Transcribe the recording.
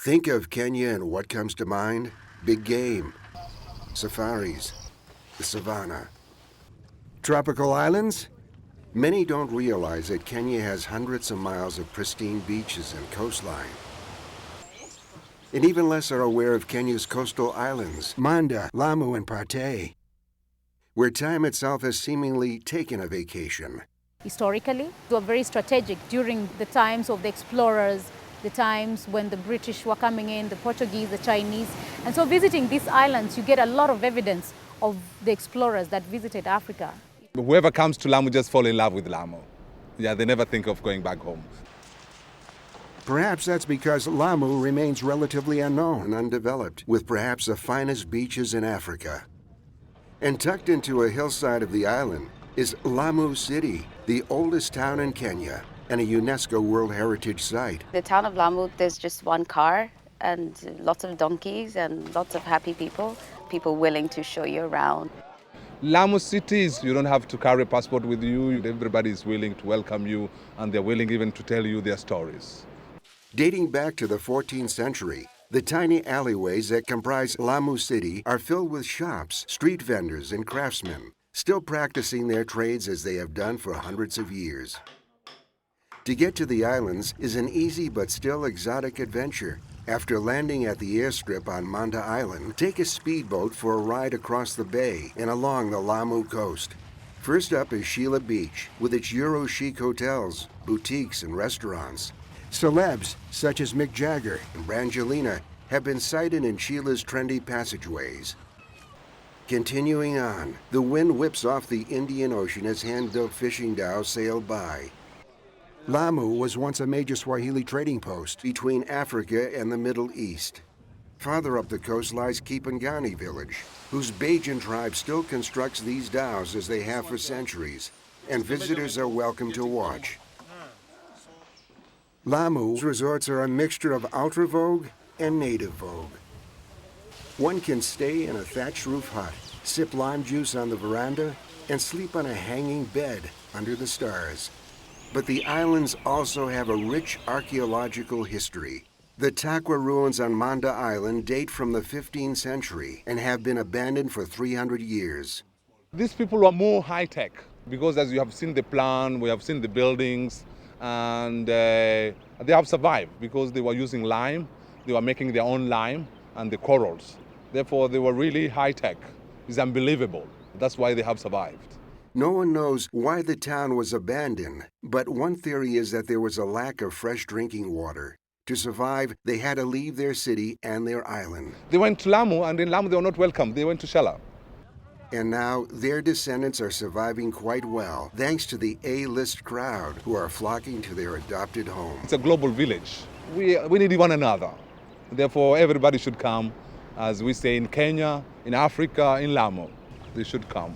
Think of Kenya and what comes to mind? Big game, safaris, the savannah. Tropical islands? Many don't realize that Kenya has hundreds of miles of pristine beaches and coastline. And even less are aware of Kenya's coastal islands, Manda, Lamu, and Partey, where time itself has seemingly taken a vacation. Historically, they were very strategic during the times of the explorers, the times when the British were coming in, the Portuguese, the Chinese. And so visiting these islands, you get a lot of evidence of the explorers that visited Africa. Whoever comes to Lamu just fall in love with Lamu. Yeah, they never think of going back home. Perhaps that's because Lamu remains relatively unknown and undeveloped, with perhaps the finest beaches in Africa. And tucked into a hillside of the island is Lamu City, the oldest town in Kenya and a UNESCO World Heritage Site. The town of Lamu, there's just one car and lots of donkeys and lots of happy people willing to show you around. Lamu cities, you don't have to carry a passport with you. Everybody is willing to welcome you, and they're willing even to tell you their stories. Dating back to the 14th century, the tiny alleyways that comprise Lamu City are filled with shops, street vendors, and craftsmen, still practicing their trades as they have done for hundreds of years. To get to the islands is an easy but still exotic adventure. After landing at the airstrip on Manda Island, take a speedboat for a ride across the bay and along the Lamu coast. First up is Sheila Beach, with its Euro chic hotels, boutiques, and restaurants. Celebs such as Mick Jagger and Brangelina have been sighted in Sheila's trendy passageways. Continuing on, the wind whips off the Indian Ocean as hand-built fishing dhows sail by. Lamu was once a major Swahili trading post between Africa and the Middle East. Farther up the coast lies Kipangani village, whose Bajan tribe still constructs these dhows as they have for centuries, and visitors are welcome to watch. Lamu's resorts are a mixture of ultra vogue and native vogue. One can stay in a thatched roof hut, sip lime juice on the veranda, and sleep on a hanging bed under the stars. But the islands also have a rich archaeological history. The Takwa ruins on Manda Island date from the 15th century and have been abandoned for 300 years. These people are more high-tech because, as you have seen the plan, we have seen the buildings, and they have survived because they were using lime. They were making their own lime and the corals. Therefore, they were really high-tech. It's unbelievable. That's why they have survived. No one knows why the town was abandoned, but one theory is that there was a lack of fresh drinking water. To survive, they had to leave their city and their island. They went to Lamu, and in Lamu they were not welcome. They went to Shela. And now their descendants are surviving quite well, thanks to the A-list crowd who are flocking to their adopted home. It's a global village. We need one another. Therefore, everybody should come, as we say in Kenya, in Africa, in Lamu. They should come.